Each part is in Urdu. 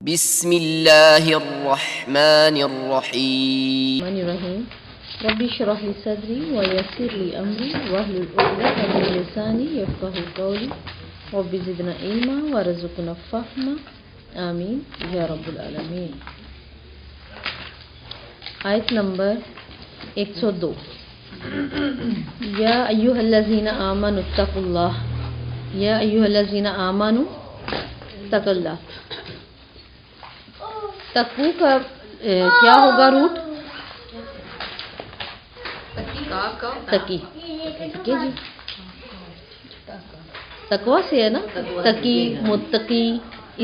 بسم اللہ الرحمن الرحیم ربی اشرح لی صدری ویسر لی امری واحلل عقدۃ من لسانی یفقہوا قولی رب زدنا علما وارزقنا فہما آمین یا رب العالمین۔ آیت نمبر 102۔ یا ایھا الذین آمنوا اتقوا اللہ، یا ایھا الذین آمنوا اتقوا اللہ۔ تقوی کا کیا ہوگا روٹ؟ تقی، ٹھیک ہے جی، تقوی سے ہے نا، تقی متقی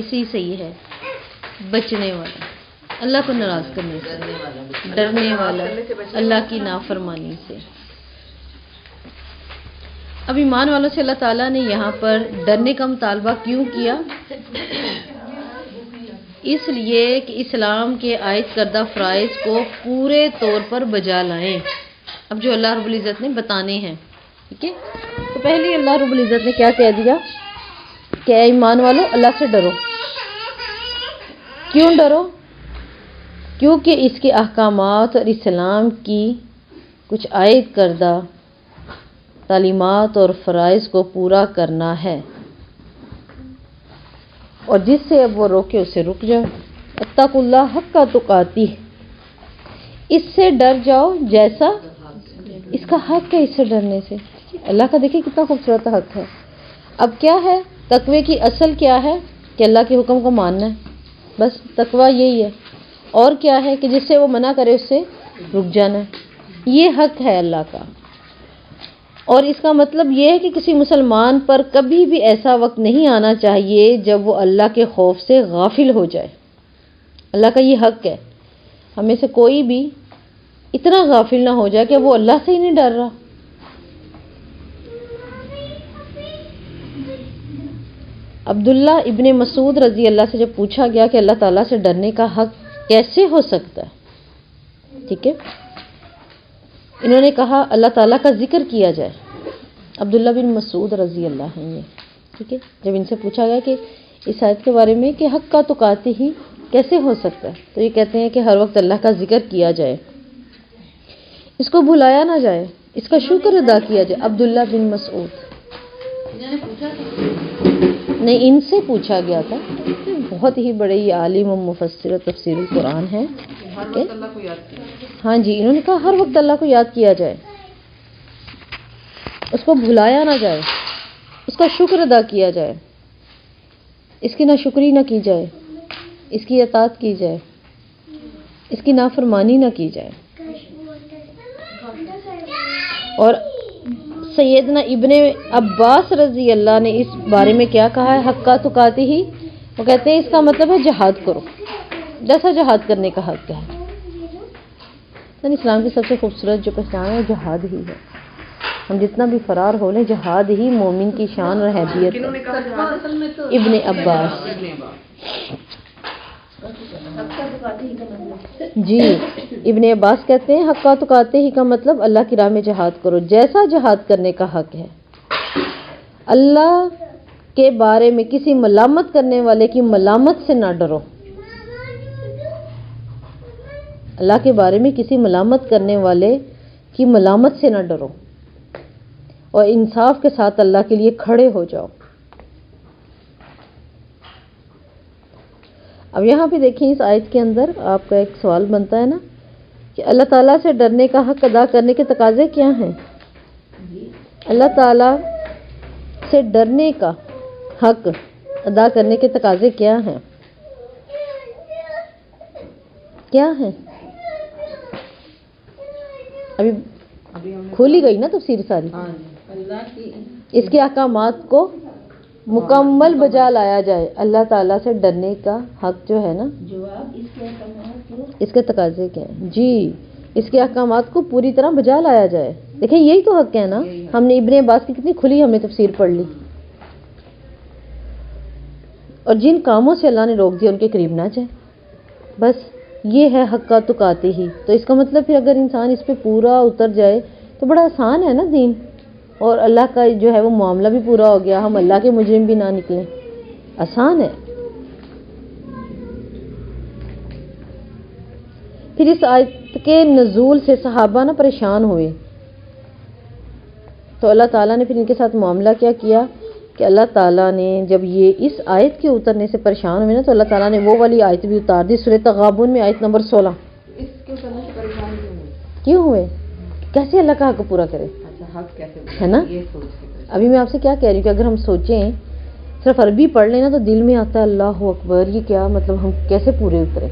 اسی سے ہی ہے، بچنے والا، اللہ کو ناراض کرنے سے، ڈرنے والا اللہ کی نافرمانی سے۔ اب ایمان والوں سے اللہ تعالیٰ نے یہاں پر ڈرنے کا مطالبہ کیوں کیا؟ اس لیے کہ اسلام کے عائد کردہ فرائض کو پورے طور پر بجا لائیں، اب جو اللہ رب العزت نے بتانے ہیں، ٹھیک ہے۔ تو پہلے اللہ رب العزت نے کیا کہہ دیا کہ اے ایمان والو اللہ سے ڈرو۔ کیوں ڈرو؟ کیونکہ اس کے احکامات اور اسلام کی کچھ عائد کردہ تعلیمات اور فرائض کو پورا کرنا ہے، اور جس سے اب وہ روکے اسے رک جاؤ۔ اتقوا اللہ حق تقاتہ، اس سے ڈر جاؤ جیسا اس کا حق ہے، اس سے ڈرنے سے۔ اللہ کا دیکھیں کتنا خوبصورت حق ہے۔ اب کیا ہے تقوی کی اصل؟ کیا ہے کہ اللہ کے حکم کو ماننا ہے، بس تقوی یہی ہے۔ اور کیا ہے کہ جس سے وہ منع کرے اس سے رک جانا ہے، یہ حق ہے اللہ کا۔ اور اس کا مطلب یہ ہے کہ کسی مسلمان پر کبھی بھی ایسا وقت نہیں آنا چاہیے جب وہ اللہ کے خوف سے غافل ہو جائے۔ اللہ کا یہ حق ہے، ہمیں سے کوئی بھی اتنا غافل نہ ہو جائے کہ وہ اللہ سے ہی نہیں ڈر رہا۔ عبداللہ ابن مسعود رضی اللہ سے جب پوچھا گیا کہ اللہ تعالیٰ سے ڈرنے کا حق کیسے ہو سکتا ہے، ٹھیک ہے، انہوں نے کہا اللہ تعالیٰ کا ذکر کیا جائے۔ عبداللہ بن مسعود رضی اللہ عنہ، ٹھیک ہے، جب ان سے پوچھا گیا کہ اس آیت کے بارے میں کہ حق کا تقاتی ہی کیسے ہو سکتا ہے، تو یہ کہتے ہیں کہ ہر وقت اللہ کا ذکر کیا جائے، اس کو بھلایا نہ جائے، اس کا شکر ادا کیا جائے۔ عبداللہ بن مسعود نہیں، ان سے پوچھا گیا تھا، بہت ہی بڑے یہ عالم و مفسر و تفسیر القرآن ہیں۔ ہاں جی، انہوں نے کہا ہر وقت اللہ کو یاد کیا جائے، اس کو بھلایا نہ جائے، اس کا شکر ادا کیا جائے، اس کی ناشکری نہ کی جائے، اس کی اطاعت کی جائے، اس کی نافرمانی نہ کی جائے۔ اور سیدنا ابن عباس رضی اللہ نے اس بارے میں کیا کہا ہے، حق کا تقاتی ہی، وہ کہتے ہیں اس کا مطلب ہے جہاد کرو، جیسا جہاد کرنے کا حق ہے۔ اسلام کی سب سے خوبصورت جو پہچان ہے جہاد ہی ہے۔ ہم جتنا بھی فرار ہو لیں، جہاد ہی مومن کی شان اور حیثیت ہے۔ ابن عباس جی، ابن عباس کہتے ہیں حق کا تقاتے ہی کا مطلب اللہ کی راہ میں جہاد کرو، جیسا جہاد کرنے کا حق ہے۔ اللہ کے بارے میں کسی ملامت کرنے والے کی ملامت سے نہ ڈرو، اللہ کے بارے میں کسی ملامت کرنے والے کی ملامت سے نہ ڈرو، اور انصاف کے ساتھ اللہ کے لیے کھڑے ہو جاؤ۔ اب یہاں پہ دیکھیں اس آیت کے اندر آپ کا ایک سوال بنتا ہے نا کہ اللہ تعالیٰ سے ڈرنے کا حق ادا کرنے کے تقاضے کیا ہیں؟ اللہ تعالیٰ سے ڈرنے کا حق ادا کرنے کے تقاضے کیا ہیں؟ کیا ہیں؟ ابھی کھولی گئی نا تفسیر ساری۔ اس کے احکامات کو مکمل بجا لایا جائے، اللہ تعالیٰ سے ڈرنے کا حق جو ہے نا، اس کے تقاضے کیا ہیں؟ جی، اس کے احکامات کو پوری طرح بجا لایا جائے۔ دیکھیں یہی تو حق ہے نا۔ ہم نے ابن عباس کی کتنی کھلی ہم نے تفسیر پڑھ لی۔ اور جن کاموں سے اللہ نے روک دیا ان کے قریب نہ جائے، بس یہ ہے حق کا تقاتی ہی۔ تو اس کا مطلب پھر اگر انسان اس پہ پورا اتر جائے تو بڑا آسان ہے نا دین، اور اللہ کا جو ہے وہ معاملہ بھی پورا ہو گیا، ہم اللہ کے مجرم بھی نہ نکلیں، آسان ہے۔ پھر اس آیت کے نزول سے صحابہ نا پریشان ہوئے، تو اللہ تعالیٰ نے پھر ان کے ساتھ معاملہ کیا کیا کہ اللہ تعالیٰ نے جب یہ اس آیت کے اترنے سے پریشان ہوئے نا، تو اللہ تعالیٰ نے وہ والی آیت بھی اتار دی سورۃ تغابن میں، آیت نمبر 16۔ اس کے اترنے سے پریشان کیوں ہوئے؟ کیسے اللہ کا حق پورا کرے، اچھا حق کیسے ہے نا؟ یہ سوچ کے ابھی میں آپ سے کیا کہہ رہی ہوں کہ اگر ہم سوچیں صرف عربی پڑھ لیں نا تو دل میں آتا ہے اللہ اکبر، یہ کیا مطلب، ہم کیسے پورے اترے۔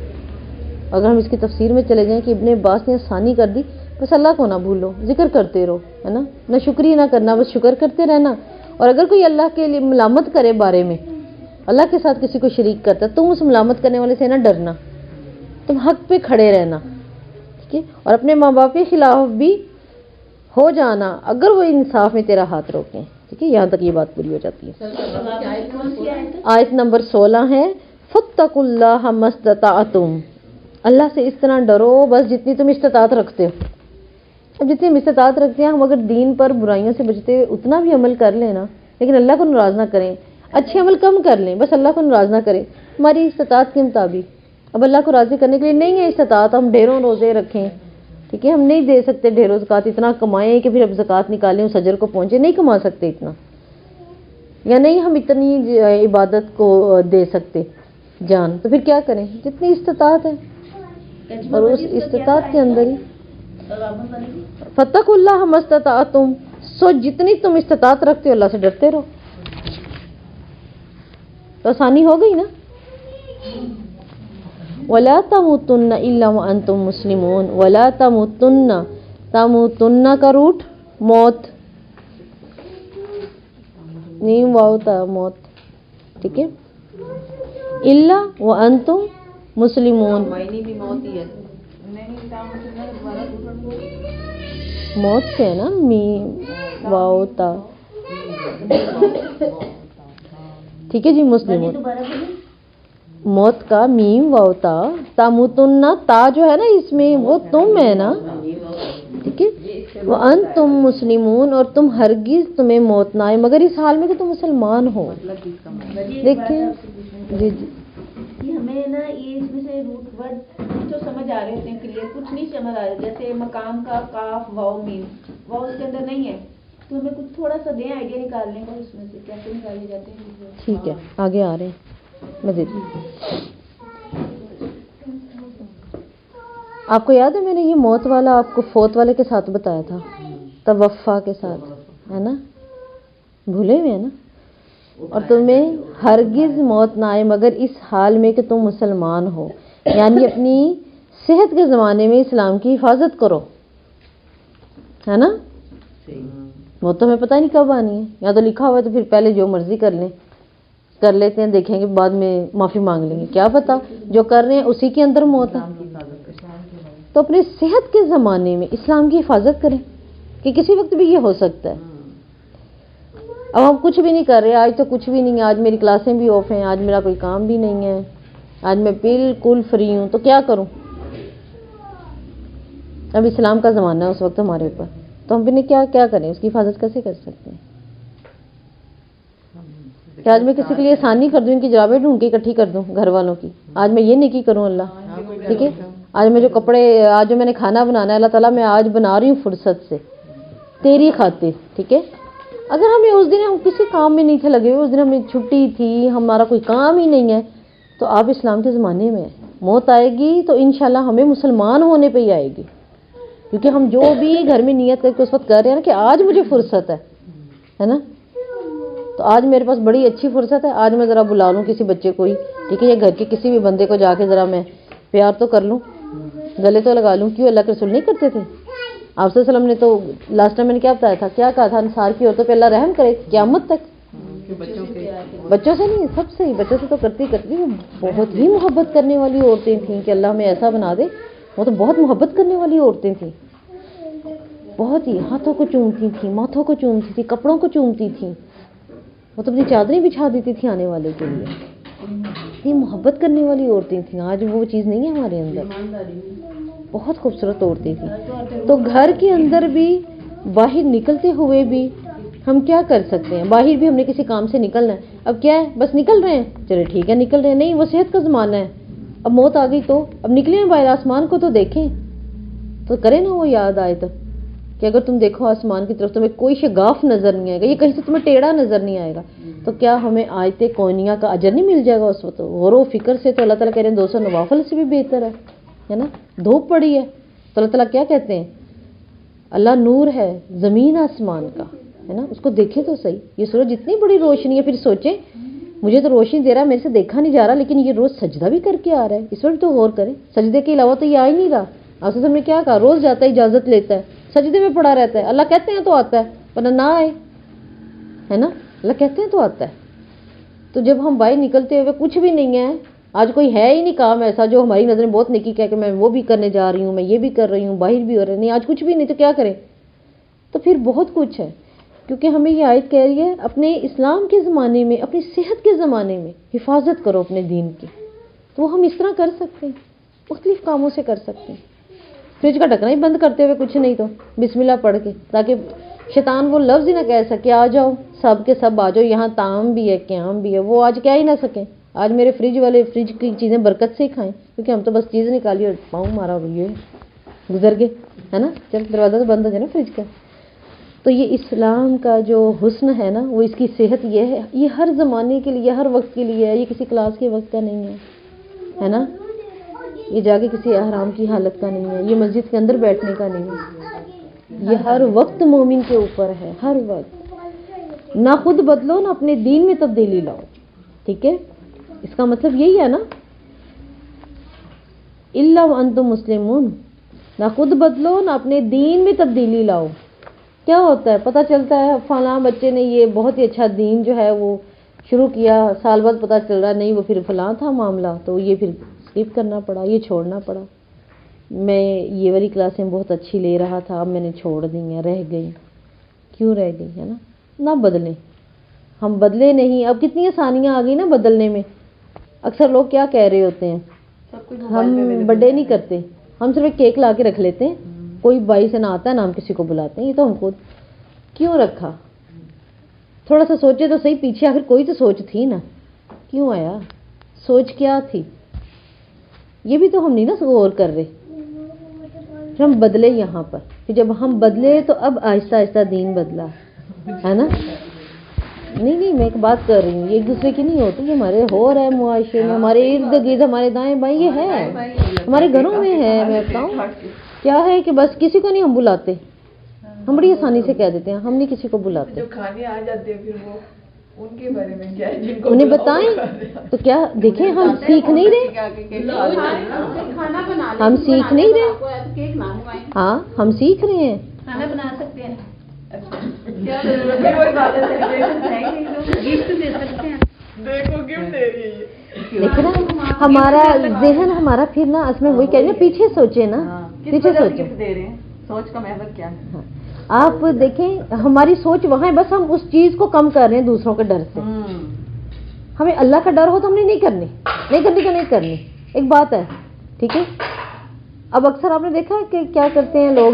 اگر ہم اس کی تفسیر میں چلے جائیں کہ ابن عباس نے آسانی کر دی، بس اللہ کو نہ بھولو، ذکر کرتے رہو، ہے نا، نہ شکریہ نہ کرنا، بس شکر کرتے رہنا۔ اور اگر کوئی اللہ کے لیے ملامت کرے بارے میں، اللہ کے ساتھ کسی کو شریک کرتا ہے، تم اس ملامت کرنے والے سے نہ ڈرنا، تم حق پہ کھڑے رہنا، ٹھیک ہے؟ اور اپنے ماں باپ کے خلاف بھی ہو جانا اگر وہ انصاف میں تیرا ہاتھ روکیں، ٹھیک ہے؟ یہاں تک یہ بات پوری ہو جاتی ہے۔ آیت نمبر 16 ہے فاتقوا اللہ ما استطعتم، اللہ سے اس طرح ڈرو بس جتنی تم استطاعت رکھتے ہو۔ اب جتنی ہم استطاعت رکھتے ہیں، ہم اگر دین پر برائیوں سے بچتے ہوئے اتنا بھی عمل کر لیں نا، لیکن اللہ کو ناراض نہ کریں، اچھے عمل کم کر لیں، بس اللہ کو ناراض نہ کریں ہماری استطاعت کے مطابق۔ اب اللہ کو راضی کرنے کے لیے نہیں ہے استطاعت، ہم ڈھیروں روزے رکھیں، ٹھیک ہے؟ ہم نہیں دے سکتے ڈھیروں زکوٰۃ، اتنا کمائیں کہ پھر اب زکوٰۃ نکالیں اس اجر کو پہنچے، نہیں کما سکتے اتنا، یا نہیں ہم اتنی عبادت کو دے سکتے جان، تو پھر کیا کریں؟ جتنی استطاعت ہے اور اس استطاعت کے اندر ہی فاتقوا اللہ ما استطعتم، سو جتنی تم استطاعت رکھتے ہو اللہ سے ڈرتے رہو، تو آسانی ہو گئی نا۔ وَلَا تَمُوتُنَّ إِلَّا وَأَنْتُمْ مُسْلِمُونَ، وَلَا تَمُوتُنَّ، تَمُوتُنَّ کا روٹ موت، نیم واو تا موت، ٹھیک ہے؟ الا وانتم مسلمون، معنی بھی موت ہی ہے، موت سے ہے نا، میم واو تا، ٹھیک ہے جی، مسلمون، موت کا میم واو تا، تاموتن تا جو ہے نا اس میں وہ تم ہے نا، ٹھیک ہے؟ وانتم مسلمون، اور تم ہرگز تمہیں موت نہ آئے مگر اس حال میں کہ تم مسلمان ہو۔ دیکھیں جی جی یہ ہمیں نا یہ اس میں سے روٹ ورڈ تو سمجھ آ رہے ہوتے ہیں کلیئر، کچھ نہیں سمجھ آ رہا، جیسے مقام کا کاف واو میم، واو اس کے اندر نہیں ہے، تو ہمیں کچھ تھوڑا سا دیں آئیڈیا نکالنے کا اس میں سے کیسے نکالے جاتے ہیں۔ ٹھیک ہے، آگے آ رہے ہیں، میں دیتی ہوں۔ آپ کو یاد ہے میں نے یہ موت والا آپ کو فوت والے کے ساتھ بتایا تھا، توفا کے ساتھ، ہے نا، بھولے ہوئے ہیں نا؟ اور تمہیں ہرگز موت نہ آئے مگر اس حال میں کہ تم مسلمان ہو، یعنی اپنی صحت کے زمانے میں اسلام کی حفاظت کرو، ہے نا؟ وہ تو ہمیں پتہ نہیں کب آنی ہے، یا تو لکھا ہوا ہے تو پھر پہلے جو مرضی کر لیں، کر لیتے ہیں، دیکھیں گے بعد میں معافی مانگ لیں گے، کیا پتا جو کر رہے ہیں اسی کے اندر موت ہے۔ تو اپنے صحت کے زمانے میں اسلام کی حفاظت کریں کہ کسی وقت بھی یہ ہو سکتا ہے۔ اب ہم کچھ بھی نہیں کر رہے، آج تو کچھ بھی نہیں ہے، آج میری کلاسیں بھی آف ہیں، آج میرا کوئی کام بھی نہیں ہے، آج میں بالکل فری ہوں، تو کیا کروں؟ اب اسلام کا زمانہ ہے اس وقت ہمارے اوپر، تو ہم بھی کیا کریں، اس کی حفاظت کیسے کر سکتے ہیں؟ کہ آج میں کسی کے لیے آسانی کر دوں، ان کی جرابیں ڈھونڈ کے اکٹھی کر دوں گھر والوں کی، آج میں یہ نیکی کروں اللہ، ٹھیک ہے؟ آج میں جو کپڑے، آج جو میں نے کھانا بنانا ہے اللہ تعالیٰ میں آج بنا رہی ہوں فرصت سے تیری خاطر، ٹھیک ہے؟ اگر ہمیں اس دن ہم کسی کام میں نہیں تھے لگے ہوئے، اس دن ہمیں چھٹی تھی، ہمارا کوئی کام ہی نہیں ہے، تو آپ اسلام کے زمانے میں موت آئے گی تو انشاءاللہ ہمیں مسلمان ہونے پہ ہی آئے گی، کیونکہ ہم جو بھی گھر میں نیت کر کے اس وقت کر رہے ہیں نا کہ آج مجھے فرصت ہے نا، تو آج میرے پاس بڑی اچھی فرصت ہے، آج میں ذرا بلا لوں کسی بچے کو ہی، ٹھیک ہے، یا گھر کے کسی بھی بندے کو جا کے ذرا میں پیار تو کر لوں، گلے تو لگا لوں۔ کیوں اللہ کے رسول نہیں کرتے تھے؟ آپ صلی اللہ علیہ وسلم نے تو لاسٹ ٹائم میں نے کیا بتایا تھا، کیا کہا تھا، انصار کی عورتوں پہ اللہ رحم کرے قیامت تک، بچوں سے نہیں، سب سے ہی، بچوں سے تو کرتی وہ بہت ہی محبت کرنے والی عورتیں تھیں کہ اللہ ہمیں ایسا بنا دے، وہ تو بہت محبت کرنے والی عورتیں تھیں، بہت ہی، ہاتھوں کو چومتی تھیں، ماتھوں کو چومتی تھیں، کپڑوں کو چومتی تھیں، وہ تو اپنی چادریں بچھا دیتی تھیں آنے والے کے لیے، اتنی محبت کرنے والی عورتیں تھیں۔ آج وہ چیز نہیں ہے ہمارے اندر، بہت خوبصورت عورتیں تھیں۔ تو گھر کے اندر بھی، باہر نکلتے ہوئے بھی ہم کیا کر سکتے ہیں؟ باہر بھی ہم نے کسی کام سے نکلنا ہے، اب کیا ہے، بس نکل رہے ہیں، چلے ٹھیک ہے نکل رہے ہیں، نہیں وہ صحت کا زمانہ ہے، اب موت آ گئی تو اب نکلیں باہر آسمان کو تو دیکھیں تو کریں نا وہ یاد آئے تو کہ اگر تم دیکھو آسمان کی طرف تمہیں کوئی شگاف نظر نہیں آئے گا, یہ کہیں سے تمہیں ٹیڑھا نظر نہیں آئے گا, تو کیا ہمیں آیت کونیہ کا اجر نہیں مل جائے گا اس وقت؟ غور و فکر سے تو اللہ تعالیٰ کہہ رہے ہیں 200 نوافل سے بھی بہتر ہے نا. دھوپ پڑی ہے تو اللہ تعالیٰ کیا کہتے ہیں, اللہ نور ہے زمین آسمان کا, ہے نا, اس کو دیکھیں تو صحیح. یہ سورج اتنی بڑی روشنی ہے, پھر سوچیں مجھے تو روشنی دے رہا ہے, میرے سے دیکھا نہیں جا رہا, لیکن یہ روز سجدہ بھی کر کے آ رہا ہے, اس پر بھی تو غور کریں. سجدے کے علاوہ تو یہ آ ہی نہیں رہا. آپ نے کیا کہا, روز جاتا ہے اجازت لیتا ہے, سجدے میں پڑا رہتا ہے, اللہ کہتے ہیں تو آتا ہے ورنہ نہ آئے, ہے نا, اللہ کہتے ہیں تو آتا ہے. تو جب ہم باہر نکلتے ہوئے کچھ بھی نہیں ہے, آج کوئی ہے ہی نہیں کام ایسا جو ہماری نظر میں بہت نیکی کہہ کہ میں وہ بھی کرنے جا رہی ہوں, میں یہ بھی کر رہی ہوں, باہر بھی ہو رہے نہیں, آج کچھ بھی نہیں تو کیا کریں؟ تو پھر بہت کچھ ہے, کیونکہ ہمیں یہ آیت کہہ رہی ہے اپنے اسلام کے زمانے میں, اپنی صحت کے زمانے میں حفاظت کرو اپنے دین کی. تو وہ ہم اس طرح کر سکتے ہیں, مختلف کاموں سے کر سکتے ہیں. فریج کا ڈھکنا ہی بند کرتے ہوئے کچھ نہیں تو بسم اللہ پڑھ کے, تاکہ شیطان وہ لفظ ہی نہ کہہ سکے آ جاؤ سب کے سب آ جاؤ, یہاں طعام بھی ہے قیام بھی ہے, وہ آج کہہ ہی نہ سکیں. آج میرے فریج والے فریج کی چیزیں برکت سے ہی کھائیں, کیونکہ ہم تو بس چیز نکالی اور پاؤں مارا ہوئی گزر گئے, ہے نا, چل دروازہ تو بند ہو جائے نا فریج کا. تو یہ اسلام کا جو حسن ہے نا, وہ اس کی صحت یہ ہے, یہ ہر زمانے کے لیے, ہر وقت کے لیے ہے, یہ کسی کلاس کے وقت کا نہیں ہے نا, یہ جا کے کسی احرام کی حالت کا نہیں ہے, یہ مسجد کے اندر بیٹھنے کا نہیں ہے, یہ ہر وقت مومن کے اوپر ہے, ہر وقت. نہ خود بدلو نہ اپنے دین میں تبدیلی لاؤ, ٹھیک ہے, اس کا مطلب یہی ہے نا, الا وانتم مسلمون, نہ خود بدلو نہ اپنے دین میں تبدیلی لاؤ. کیا ہوتا ہے, پتہ چلتا ہے فلاں بچے نے یہ بہت ہی اچھا دین جو ہے وہ شروع کیا, سال بعد پتہ چل رہا نہیں وہ پھر فلاں تھا معاملہ, تو یہ پھر اسکپ کرنا پڑا, یہ چھوڑنا پڑا. میں یہ والی کلاسیں بہت اچھی لے رہا تھا, اب میں نے چھوڑ دی ہیں, رہ گئی. کیوں رہ گئی, ہے نا. نہ بدلیں, ہم بدلے نہیں. اب کتنی آسانیاں آ گئی نا بدلنے میں. اکثر لوگ کیا کہہ رہے ہوتے ہیں, ہم برتھڈے نہیں کرتے, ہم صرف ایک کیک لا کے رکھ لیتے ہیں, کوئی بائی سے نہ آتا ہے نہ ہم کسی کو بلاتے ہیں. یہ تو ہم خود کیوں رکھا, تھوڑا سا سوچے تو صحیح, پیچھے آخر کوئی تو سوچ تھی نا, کیوں آیا, سوچ کیا تھی, یہ بھی تو ہم نہیں نا غور کر رہے. پھر ہم بدلے یہاں پر, پھر جب ہم بدلے تو اب آہستہ آہستہ دین بدلا, ہے نا. نہیں میں ایک بات کر رہی ہوں, یہ ایک دوسرے کی نہیں ہوتی, یہ ہمارے ہو رہا ہے معاشرے میں, ہمارے ارد گرد, ہمارے دائیں بائیں, یہ ہے ہمارے گھروں میں ہے. میں بتاؤں کیا ہے کہ بس کسی کو نہیں ہم بلاتے, ہم بڑی آسانی سے کہہ دیتے ہیں ہم نہیں کسی کو بلاتے. جو کھانے آ جاتے ہیں پھر وہ ان کے بارے میں کیا ہے, جن کو انہیں بتائیں تو کیا دیکھیں, ہم سیکھ نہیں رہے, ہم سیکھ نہیں رہے, ہاں ہم سیکھ رہے ہیں. کھانا بنا سکتے ہیں, دیکھو گفٹ دے رہی ہے, دیکھنا ہمارا ذہن, ہمارا پھر نا اس میں وہی کہہ رہے ہیں, پیچھے سوچے نا, پیچھے سوچے. دے رہے ہیں, سوچ کا محور کیا ہے. آپ دیکھیں ہماری سوچ وہاں ہے, بس ہم اس چیز کو کم کر رہے ہیں دوسروں کے ڈر سے. ہمیں اللہ کا ڈر ہو تو ہم نے نہیں کرنی. ایک بات ہے, ٹھیک ہے. اب اکثر آپ نے دیکھا کہ کیا کرتے ہیں لوگ,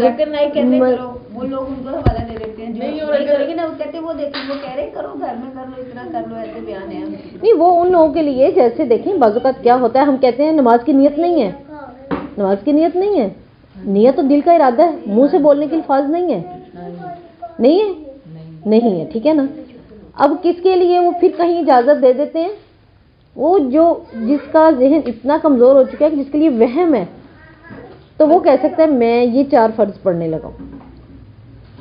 وہ لوگ ان کو حوالہ دے دیتے ہیں, جو نہیں کریں گے نا وہ کہتے ہیں وہ دیکھیں, وہ کہہ رہے ہیں کرو گھر میں کر لو, اتنا کر لو, ایسے بیان ہے. نہیں, وہ ان لوگوں کے لیے, جیسے دیکھیں بعض اوقات کیا ہوتا ہے, ہم کہتے ہیں نماز کی نیت نہیں ہے, نماز کی نیت نہیں ہے, نیت تو دل کا ارادہ ہے, منہ سے بولنے کے الفاظ نہیں ہے, نہیں ہے, ٹھیک ہے نا. اب کس کے لیے وہ پھر کہیں اجازت دے دیتے ہیں, وہ جو جس کا ذہن اتنا کمزور ہو چکا ہے کہ جس کے لیے وہم ہے, تو وہ کہہ سکتا ہے میں یہ 4 فرض پڑھنے لگا ہوں,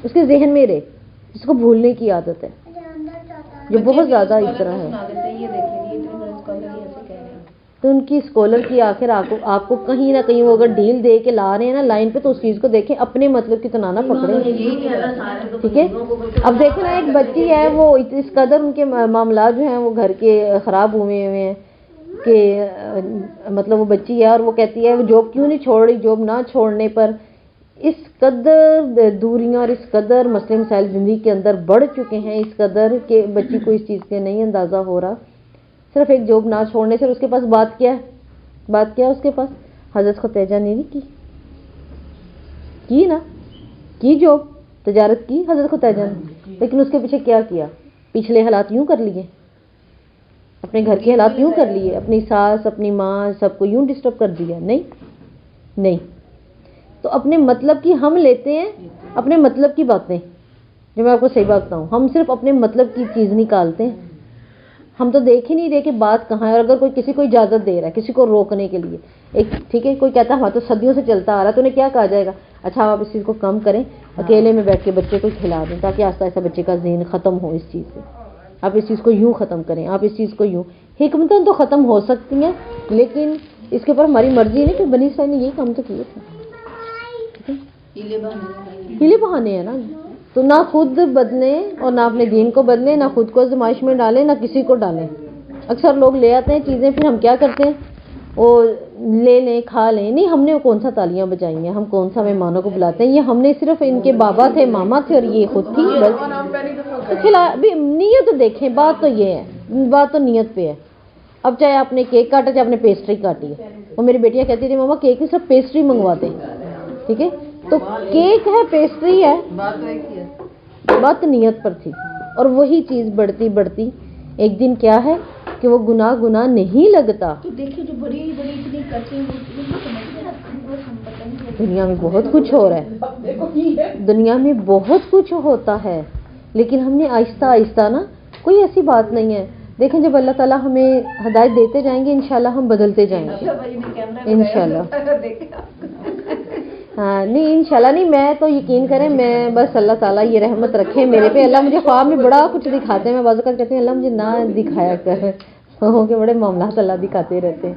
اس کے ذہن میں رہے, جس کو بھولنے کی عادت ہے, جو بہت زیادہ اس طرح ہے. تو ان کی اسکالر کی آخر آپ کو کہیں نہ کہیں وہ اگر ڈھیل دے کے لا رہے ہیں نا لائن پہ, تو اس چیز کو دیکھیں, اپنے مطلب کی تو نہ پکڑے, ٹھیک ہے. اب دیکھیں نا, ایک بچی ہے, وہ اس قدر ان کے معاملات جو ہیں وہ گھر کے خراب ہوئے ہیں کہ مطلب وہ بچی ہے اور وہ کہتی ہے جاب کیوں نہیں چھوڑ رہی, جاب نہ چھوڑنے پر اس قدر دوریاں اور اس قدر مسئلے مسائل زندگی کے اندر بڑھ چکے ہیں, اس قدر کہ بچی کو اس چیز کا نہیں اندازہ ہو رہا. صرف ایک جاب نہ چھوڑنے سے اس کے پاس بات کیا ہے اس کے پاس, حضرت ختیجہ نے نہیں کی نا, کی جاب تجارت کی حضرت ختیجہ نے, لیکن اس کے پیچھے کیا کیا, پچھلے حالات یوں کر لیے, اپنے گھر کے حالات یوں کر لیے، اپنی ساس اپنی ماں سب کو یوں ڈسٹرب کر دیا؟ نہیں. تو اپنے مطلب کی ہم لیتے ہیں، اپنے مطلب کی باتیں، جو میں آپ کو صحیح بات بتاؤں، ہم صرف اپنے مطلب کی چیز نکالتے ہیں. ہم تو دیکھ ہی نہیں رہے کہ بات کہاں ہے. اور اگر کوئی کسی کو اجازت دے رہا ہے کسی کو روکنے کے لیے، ایک ٹھیک ہے کوئی کہتا ہے ہاں تو صدیوں سے چلتا آ رہا ہے، تو انہیں کیا کہا جائے گا؟ اچھا آپ اس چیز کو کم کریں، اکیلے میں بیٹھ کے بچے کو کھلا دیں تاکہ آہستہ آہستہ بچے کا ذہن ختم ہو اس چیز سے. آپ اس چیز کو یوں ختم کریں، آپ اس چیز کو یوں. حکمتیں تو ختم ہو سکتی ہیں لیکن اس کے اوپر ہماری مرضی نہیں. کہ بنی اسرائیل نے یہی کام تو کیے تھے، ہیلے بہانے ہیں نا. تو نہ خود بدلیں اور نہ اپنے دین کو بدلیں، نہ خود کو آزمائش میں ڈالیں، نہ کسی کو ڈالیں. اکثر لوگ لے آتے ہیں چیزیں، پھر ہم کیا کرتے ہیں وہ لے لیں کھا لیں. نہیں، ہم نے کون سا تالیاں بجائی ہیں، ہم کون سا مہمانوں کو بلاتے ہیں. یہ ہم نے صرف ان کے بابا تھے ماما تھے اور یہ خود تھی بس. تو کھلا بھی نیت دیکھیں. بات تو یہ ہے، بات تو نیت پہ ہے. اب چاہے آپ نے کیک کاٹا چاہے آپ نے پیسٹری کاٹی ہے. وہ میری بیٹیاں کہتی تھی ماما کیک نہیں صرف پیسٹری منگوا دیں. ٹھیک ہے، تو کیک ہے پیسٹری ہے، بات نیت پر تھی. اور وہی چیز بڑھتی بڑھتی ایک دن کیا ہے کہ وہ گناہ نہیں لگتا. تو دیکھیں جو بڑی بڑی اتنی کرتے ہیں دنیا میں بہت کچھ ہو رہا ہے، دنیا میں بہت کچھ ہوتا ہے، لیکن ہم نے آہستہ آہستہ نا، کوئی ایسی بات نہیں ہے. دیکھیں جب اللہ تعالیٰ ہمیں ہدایت دیتے جائیں گے انشاءاللہ ہم بدلتے جائیں گے انشاءاللہ. ہاں نہیں انشاءاللہ نہیں، میں تو یقین کریں، میں بس اللہ تعالیٰ یہ رحمت رکھے میرے پہ. اللہ مجھے خواب میں بڑا کچھ دکھاتے ہیں. میں بعض اوقات کہتی ہوں اللہ مجھے نہ دکھایا کر، لوگوں کے بڑے معاملات اللہ دکھاتے رہتے ہیں.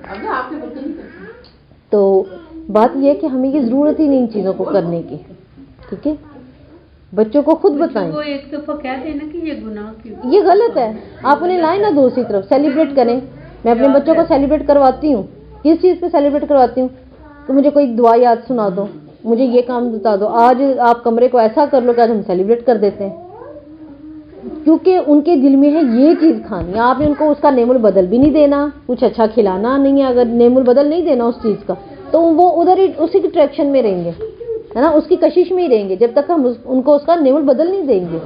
تو بات یہ ہے کہ ہمیں یہ ضرورت ہی نہیں ان چیزوں کو کرنے کی. ٹھیک ہے، بچوں کو خود بتائیں. وہ ایک دفعہ کہتے ہیں نا کہ یہ گناہ کیوں، یہ غلط ہے. آپ انہیں لائیں نا دوسری طرف، سیلیبریٹ کریں. میں اپنے بچوں کو سیلیبریٹ کرواتی ہوں. کس چیز پہ سیلیبریٹ کرواتی ہوں؟ کہ مجھے کوئی دعا یاد سنا دو، مجھے یہ کام بتا دو، آج آپ کمرے کو ایسا کر لو کہ آج ہم سیلیبریٹ کر دیتے ہیں. کیونکہ ان کے دل میں ہے یہ چیز کھانی. آپ نے ان کو اس کا نیم البدل بھی نہیں دینا، کچھ اچھا کھلانا نہیں ہے. اگر نیم البدل نہیں دینا اس چیز کا تو وہ ادھر ہی اسی کی ٹریکشن میں رہیں گے، ہے نا، اس کی کشش میں ہی رہیں گے جب تک ہم ان کو اس کا نیم البدل نہیں دیں گے.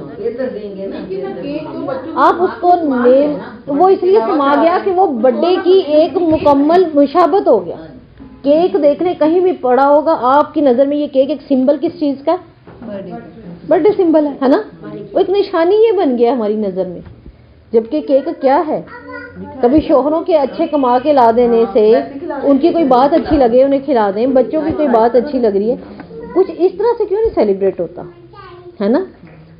آپ اس کو نیم، وہ اس لیے سما گیا کہ وہ برتھڈے کی ایک مکمل مشابہت ہو گیا. کیک دیکھنے کہیں بھی پڑا ہوگا آپ کی نظر میں، یہ کیک ایک سمبل کس چیز کا؟ برتھڈے سمبل ہے نا. وہ ایک نشانی یہ بن گیا ہماری نظر میں. جبکہ کیک کیا ہے؟ کبھی شوہروں کے اچھے کما کے لا دینے سے، ان کی کوئی بات اچھی لگے انہیں کھلا دیں، بچوں کی کوئی بات اچھی لگ رہی ہے، کچھ اس طرح سے کیوں نہیں سیلیبریٹ ہوتا ہے نا.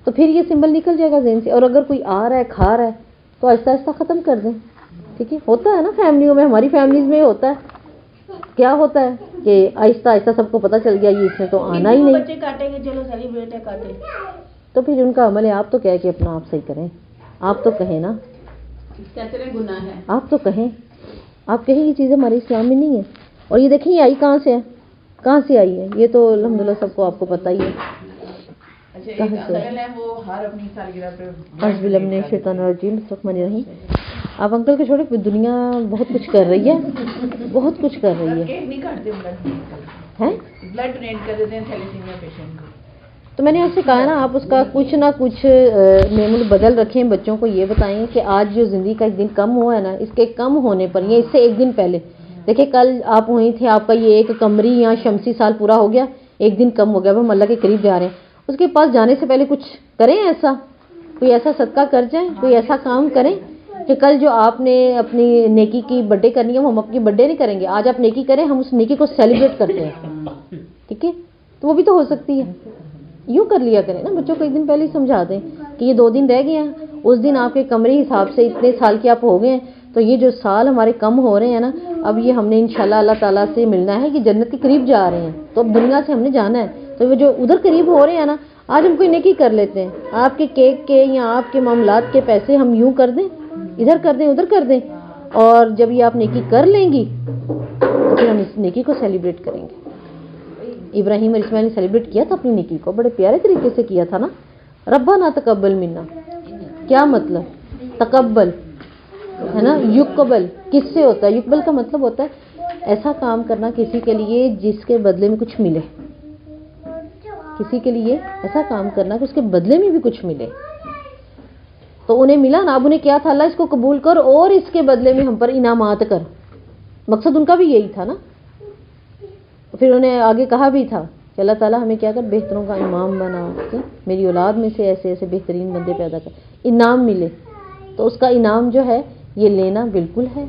تو پھر یہ سمبل نکل جائے گا ذہن سے. اور اگر کوئی آ رہا ہے کھا رہا ہے تو آہستہ آہستہ ختم کر دیں. ٹھیک ہے، ہوتا ہے نا فیملیوں میں، ہماری فیملیز میں ہوتا ہے. کیا ہوتا ہے کہ آہستہ آہستہ سب کو پتہ چل گیا یہ اس میں تو آنا ہی نہیں. بچے کاٹیں گے چلو سیلیبریٹ ہے کاٹیں، تو پھر ان کا عمل ہے. آپ تو کہہ کہ اپنا آپ صحیح کریں، آپ تو کہیں نا، گناہ ہے. آپ تو کہیں، آپ کہیں یہ چیزیں ہمارے اسلام میں نہیں ہے. اور یہ دیکھیں یہ آئی کہاں سے ہے، کہاں سے آئی ہے؟ یہ تو الحمدللہ سب کو آپ کو پتہ ہی ہے کہاں سے. وہ ہر اپنی سالگرہ پہ اعوذ باللہ من الشیطان الرجیم، بسم اللہ الرحمن الرحیم. آپ انکل کے چھوڑے، دنیا بہت کچھ کر رہی ہے، بہت کچھ کر رہی ہے. کیک نہیں کاٹتے، بلڈ ڈونیٹ کر دیتے ہیں تھیلیسیمیا پیشنٹ کو. تو میں نے آپ سے کہا نا آپ اس کا کچھ نہ کچھ نیم البدل رکھیں. بچوں کو یہ بتائیں کہ آج جو زندگی کا ایک دن کم ہوا ہے نا، اس کے کم ہونے پر یا اس سے ایک دن پہلے دیکھیں، کل آپ وہیں تھے، آپ کا یہ ایک قمری یا شمسی سال پورا ہو گیا، ایک دن کم ہو گیا، اب ہم اللہ کے قریب جا رہے ہیں. اس کے پاس جانے سے پہلے کچھ کریں، ایسا کوئی ایسا صدقہ کر جائیں، کوئی ایسا کام کریں کہ کل جو آپ نے اپنی نیکی کی برتھڈے کرنی ہے، وہ ہم اپنی برتھڈے نہیں کریں گے، آج آپ نیکی کریں، ہم اس نیکی کو سیلیبریٹ کرتے ہیں. ٹھیک ہے، تو وہ بھی تو ہو سکتی ہے. یوں کر لیا کریں نا، بچوں کو ایک دن پہلے ہی سمجھا دیں کہ یہ 2 دن رہ گئے ہیں، اس دن آپ کے قمری حساب سے اتنے سال کے آپ ہو گئے ہیں، تو یہ جو سال ہمارے کم ہو رہے ہیں نا، اب یہ ہم نے انشاءاللہ اللہ تعالیٰ سے ملنا ہے کہ جنت کے قریب جا رہے ہیں، تو اب دنیا سے ہم نے جانا ہے. تو وہ جو ادھر قریب ہو رہے ہیں نا، آج ہم کوئی نیکی کر لیتے ہیں. آپ کے کیک کے یا آپ کے معاملات کے پیسے ہم یوں کر دیں، ادھر کر دیں ادھر کر دیں، اور جب یہ آپ نیکی کر لیں گی تو پھر ہم اس نیکی کو سیلیبریٹ کریں گے. ابراہیم علیہ السلام نے سیلیبریٹ کیا تھا اپنی نیکی کو، بڑے پیارے طریقے سے کیا تھا نا. ربنا تقبل منا، کیا مطلب؟ تقبل ہے نا، یقبل کس سے ہوتا ہے؟ یقبل کا مطلب ہوتا ہے ایسا کام کرنا کسی کے لیے جس کے بدلے میں کچھ ملے. کسی کے لیے ایسا کام کرنا کہ اس کے بدلے میں بھی کچھ ملے. تو انہیں ملا نا. اب انہیں کیا تھا, اللہ اس کو قبول کر اور اس کے بدلے میں ہم پر انعامات کر. مقصد ان کا بھی یہی تھا نا. پھر انہیں آگے کہا بھی تھا کہ اللہ تعالیٰ ہمیں کیا کر, بہتروں کا امام بنا, میری اولاد میں سے ایسے ایسے بہترین بندے پیدا کر, انعام ملے. تو اس کا انعام جو ہے یہ لینا بالکل ہے.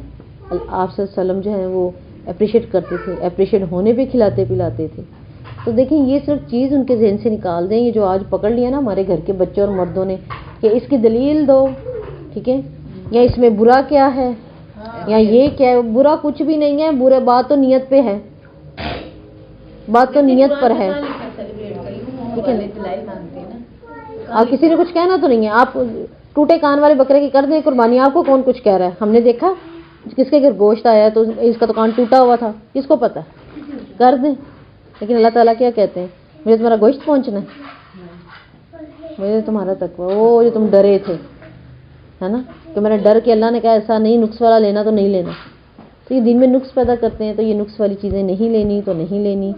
آپ صلی اللہ علیہ وسلم جو ہے وہ اپریشیٹ کرتے تھے, اپریشیٹ ہونے پہ کھلاتے پلاتے تھے. تو دیکھیں یہ صرف چیز ان کے ذہن سے نکال دیں, یہ جو آج پکڑ لیا نا ہمارے گھر کے بچوں اور مردوں نے کہ اس کی دلیل دو, ٹھیک ہے, یا اس میں برا کیا ہے, یا یہ کیا ہے. برا کچھ بھی نہیں ہے, برا بات تو نیت پہ ہے, بات تو نیت پر ہے. ٹھیک ہے, آپ کسی نے کچھ کہنا تو نہیں ہے. آپ ٹوٹے کان والے بکرے کی کر دیں قربانی, آپ کو کون کچھ کہہ رہا ہے. ہم نے دیکھا کس کے گھر گوشت آیا ہے تو اس کا تو کان ٹوٹا ہوا تھا, کس کو پتا, کر دیں. لیکن اللہ تعالیٰ کیا کہتے ہیں, مجھے تمہارا گوشت پہنچنا ہے, مجھے تمہارا تقویٰ, وہ جو تم ڈرے تھے ہے نا, کہ میں نے ڈر کے, اللہ نے کہا ایسا نہیں, نقص والا لینا تو نہیں لینا. تو یہ دین میں نقص پیدا کرتے ہیں, تو یہ نقص والی چیزیں نہیں لینی تو نہیں لینی.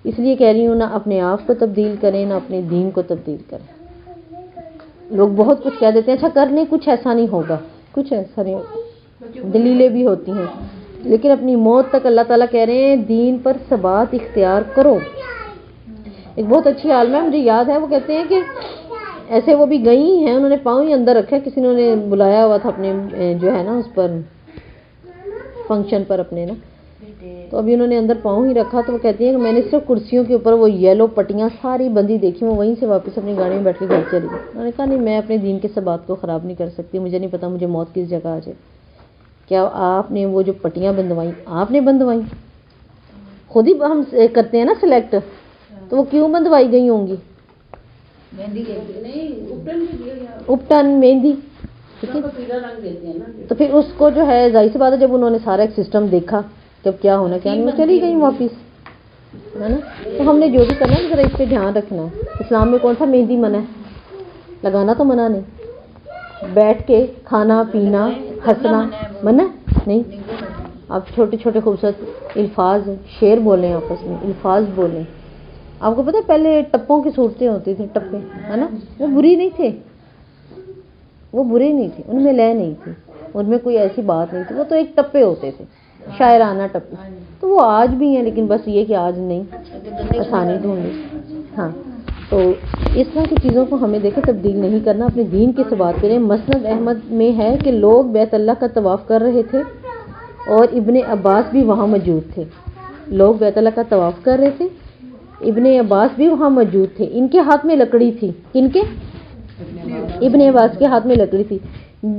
اس لیے کہہ رہی ہوں نہ اپنے آپ کو تبدیل کریں نہ اپنے دین کو تبدیل کریں. لوگ بہت کچھ کہہ دیتے ہیں, اچھا کر لیں, کچھ ایسا نہیں ہوگا, کچھ ایسا نہیں ہوگا, دلیلیں بھی ہوتی ہیں. لیکن اپنی موت تک اللہ تعالیٰ کہہ رہے ہیں دین پر ثبات اختیار کرو. ایک بہت اچھی عالمہ مجھے یاد ہے, وہ کہتے ہیں کہ ایسے وہ بھی گئی ہیں, انہوں نے پاؤں ہی اندر رکھا, کسی نے انہیں بلایا ہوا تھا اپنے جو ہے نا اس پر فنکشن پر اپنے نا, تو ابھی انہوں نے اندر پاؤں ہی رکھا. تو وہ کہتی ہیں کہ میں نے صرف کرسیوں کے اوپر وہ یلو پٹیاں ساری بندی دیکھی, وہ وہیں سے واپس اپنی گاڑی میں بیٹھ کے گھر چلی گئی. انہوں نے کہا نہیں, میں اپنے دین کے ثبات کو خراب نہیں کر سکتی, مجھے نہیں پتا مجھے موت کس جگہ آ جائے. کیا آپ نے وہ جو پٹیاں بندوائیں, آپ نے بندوائیں, خود ہی ہم کرتے ہیں نا سلیکٹ, تو وہ کیوں بندوائی گئی ہوں گی, اپٹن مہندی, تو پھر اس کو جو ہے ظاہر سی بات ہے جب انہوں نے سارا ایک سسٹم دیکھا جب کیا ہونا کیا نہیں, وہ چلی گئی واپس, ہے نا. تو ہم نے جو بھی کرنا ہے ذرا اس پہ دھیان رکھنا ہے. اسلام میں کون سا مہندی منع ہے, لگانا تو منع نہیں, بیٹھ کے کھانا پینا ہنسنا منع نہیں. آپ چھوٹے چھوٹے خوبصورت الفاظ شعر بولیں, آپس میں الفاظ بولیں. آپ کو پتہ ہے پہلے ٹپوں کی صورتیں ہوتی تھیں, ٹپے ہے نا, وہ بری نہیں تھے, وہ برے نہیں تھے, ان میں لے نہیں تھی, ان میں کوئی ایسی بات نہیں تھی, وہ تو ایک ٹپے ہوتے تھے, شاعرانہ ٹپے. تو وہ آج بھی ہیں, لیکن بس یہ کہ آج نہیں, آسانی ڈھونڈی. ہاں, تو اس طرح کی چیزوں کو ہمیں دیکھیں تبدیل نہیں کرنا, اپنے دین کے ثبات کریں. مسند احمد میں ہے کہ لوگ بیت اللہ کا طواف کر رہے تھے اور ابن عباس بھی وہاں موجود تھے. لوگ بیت اللہ کا طواف کر رہے تھے, ابن عباس بھی وہاں موجود تھے. ان کے ہاتھ میں لکڑی تھی, کن کے, ابن عباس کے ہاتھ میں لکڑی تھی.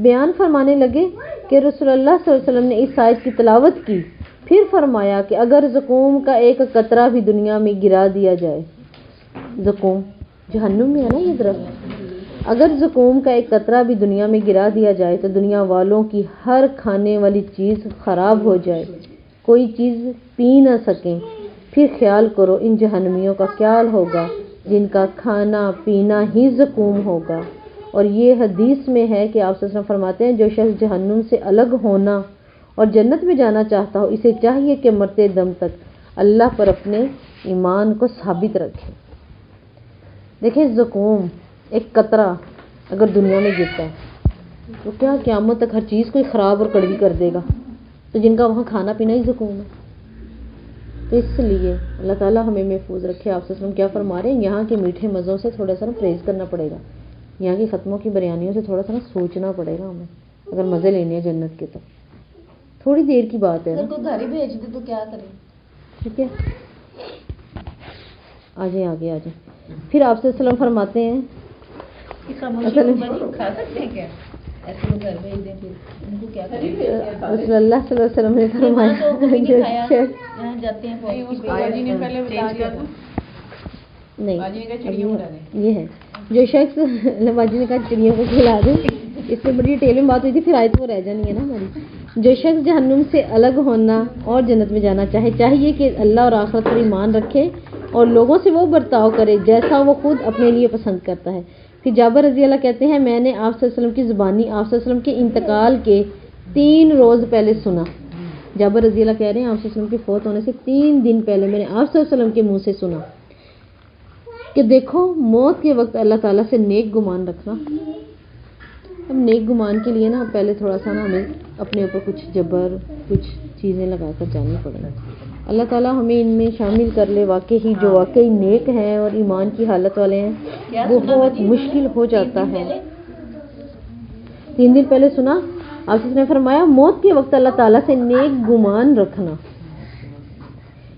بیان فرمانے لگے کہ رسول اللہ صلی اللہ علیہ وسلم نے اس آیت کی تلاوت کی, پھر فرمایا کہ اگر زقوم کا ایک قطرہ بھی دنیا میں گرا دیا جائے, زقوم جہنم میں ہے نا یہ درخت, اگر زقوم کا ایک قطرہ بھی دنیا میں گرا دیا جائے تو دنیا والوں کی ہر کھانے والی چیز خراب ہو جائے, کوئی چیز پی نہ سکیں. پھر خیال کرو ان جہنمیوں کا کیا ہوگا جن کا کھانا پینا ہی زقوم ہوگا. اور یہ حدیث میں ہے کہ آپ صلی اللہ علیہ وسلم فرماتے ہیں جو شخص جہنم سے الگ ہونا اور جنت میں جانا چاہتا ہو, اسے چاہیے کہ مرتے دم تک اللہ پر اپنے ایمان کو ثابت رکھے. دیکھیں زقوم ایک قطرہ اگر دنیا میں گرتا ہے تو کیا قیامت تک ہر چیز کوئی خراب اور کڑوی کر دے گا, تو جن کا وہاں کھانا پینا ہی زقوم ہے. تو اس لیے اللہ تعالیٰ ہمیں محفوظ رکھے. آپ صلی اللہ علیہ وسلم کیا فرما رہے ہیں, یہاں کے میٹھے مزوں سے تھوڑا سا نا پرہیز کرنا پڑے گا, یہاں کی ختموں کی بریانیوں سے تھوڑا سا نا سوچنا پڑے گا ہمیں, اگر مزے لینے ہیں جنت کے. تو تھوڑی دیر کی بات ہے, اگر کوئی گھر ہی بھیج دے تو کیا کریں, ٹھیک ہے, آ جائیں آگے آ جائیں. پھر آپ صلی اللہ علیہ وسلم فرماتے ہیں کھا سکتے ہیں کیا, ایسے وہ گھر بھیج دیں پھر ان کو کیا کریں. رسول اللہ صلی اللہ علیہ وسلم نے فرمایا جاتے ہیں نہیں, یہ ہے جو شخص باجی نے کہا چڑیوں کو کھلا دیں, اس سے بڑی ڈیٹیل میں بات ہوئی تھی, پھر آئے تو وہ رہ جانی ہے نا ہماری. جو شخص جہنم سے الگ ہونا اور جنت میں جانا چاہیے کہ اللہ اور آخرت پر ایمان رکھے اور لوگوں سے وہ برتاؤ کرے جیسا وہ خود اپنے لیے پسند کرتا ہے. پھر جابر رضی اللہ کہتے ہیں میں نے آپ صلی اللہ علیہ وسلم کی زبانی آپ صلی اللہ علیہ وسلم کے انتقال کے 3 روز پہلے سنا. جابر رضی اللہ کہہ رہے ہیں آپ صلی اللہ علیہ وسلم کے فوت ہونے سے 3 دن پہلے میں نے آپ صلی اللہ علیہ وسلم کے منہ سے سنا کہ دیکھو موت کے وقت اللہ تعالیٰ سے نیک گمان رکھنا اب نیک گمان کے لیے نا پہلے تھوڑا سا نا ہمیں اپنے اوپر کچھ جبر کچھ چیزیں لگا کر جانی پڑیں گی. اللہ تعالیٰ ہمیں ان میں شامل کر لے. واقعی جو واقعی نیک ہیں اور ایمان کی حالت والے ہیں وہ بہت مشکل ہو جاتا ہے. 3 دن پہلے سنا آپ نے فرمایا موت کے وقت اللہ تعالیٰ سے نیک گمان رکھنا.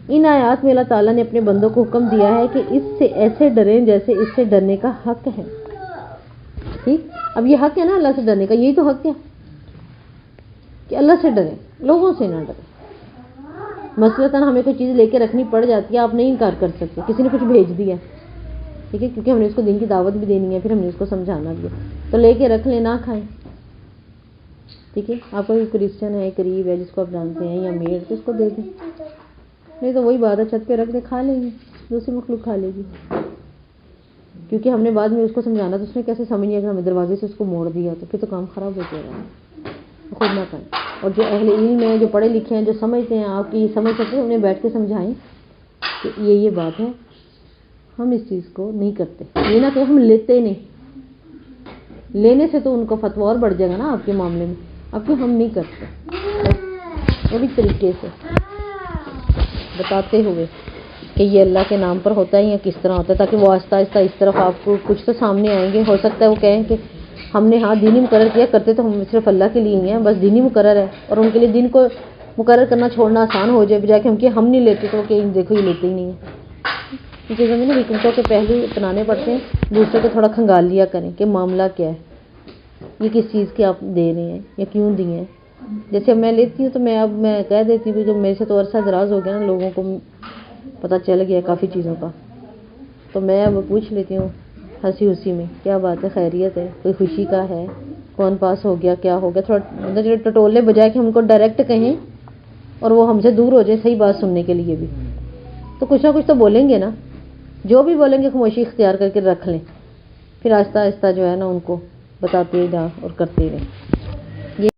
ان آیات میں اللہ تعالیٰ نے اپنے بندوں کو حکم دیا ہے کہ اس سے ایسے ڈریں جیسے اس سے ڈرنے کا حق ہے. ٹھیک، اب یہ حق ہے نا اللہ سے ڈرنے کا، یہی تو حق ہے کہ اللہ سے ڈریں، لوگوں سے نہ ڈریں. مثلاً ہمیں کوئی چیز لے کے رکھنی پڑ جاتی ہے، آپ نہیں انکار کر سکتے. کسی نے کچھ بھیج دیا، ٹھیک ہے، کیونکہ ہم نے اس کو دین کی دعوت بھی دینی ہے، پھر ہم نے اس کو سمجھانا بھی ہے، تو لے کے رکھ لیں، نہ کھائیں. ٹھیک ہے، آپ کوئی کرسچن ہے قریب ہے جس کو آپ جانتے ہیں یا میڈ، تو اس کو دے دیں. نہیں تو وہی بات ہے، چھت پہ رکھ دیں، کھا لیں گے، دوسری مخلوق کھا لے گی. کیونکہ ہم نے بعد میں اس کو سمجھانا، تو اس نے کیسے سمجھ لیا کہ ہمیں دروازے سے اس کو موڑ دیا، تو پھر تو کام خراب ہو جائے گا. خود نہ کریں. اور جو اہل علم ہیں، جو پڑھے لکھے ہیں، جو سمجھتے ہیں، آپ کی سمجھ سکتے ہیں، انہیں بیٹھ کے سمجھائیں کہ یہ بات ہے، ہم اس چیز کو نہیں کرتے. یہ نہ کہ ہم لیتے نہیں، لینے سے تو ان کو فتویٰ اور بڑھ جائے گا نا آپ کے معاملے میں. اب کہ ہم نہیں کرتے، بس وہ بھی طریقے سے بتاتے ہوئے کہ یہ اللہ کے نام پر ہوتا ہے یا کس طرح ہوتا ہے، تاکہ وہ آہستہ آہستہ اس طرف آپ کو کچھ تو سامنے آئیں گے. ہو سکتا ہے وہ کہیں کہ ہم نے ہاں دینی مقرر کیا، کرتے تو ہم صرف اللہ کے لیے ہی ہیں، بس دینی مقرر ہے، اور ان کے لیے دین کو مقرر کرنا چھوڑنا آسان ہو جائے، بجائے کہ ہم نہیں لیتے تو کہ دیکھو یہ لیتے ہی نہیں ہیں. ان چیزوں میں نا حکمتوں کے پہلو اپنانے پڑتے ہیں. دوسرے کو تھوڑا کھنگال لیا کریں کہ معاملہ کیا ہے، یہ کس چیز کی آپ دے رہے ہیں یا کیوں دیے ہیں. جیسے میں لیتی ہوں تو میں کہہ دیتی ہوں کہ میرے سے تو عرصہ دراز ہو گیا نا، لوگوں کو پتہ چل گیا کافی چیزوں کا، تو میں اب پوچھ لیتی ہوں ہنسی میں، کیا بات ہے، خیریت ہے، کوئی خوشی کا ہے، کون پاس ہو گیا، کیا ہو گیا. تھوڑا مطلب جو ٹٹولے بجائے کہ ہم کو ڈائریکٹ کہیں اور وہ ہم سے دور ہو جائے صحیح بات سننے کے لیے بھی، تو کچھ نہ کچھ تو بولیں گے نا. جو بھی بولیں گے خاموشی اختیار کر کے رکھ لیں، پھر آہستہ آہستہ جو ہے نا ان کو بتاتے جائیں اور کرتے رہیں.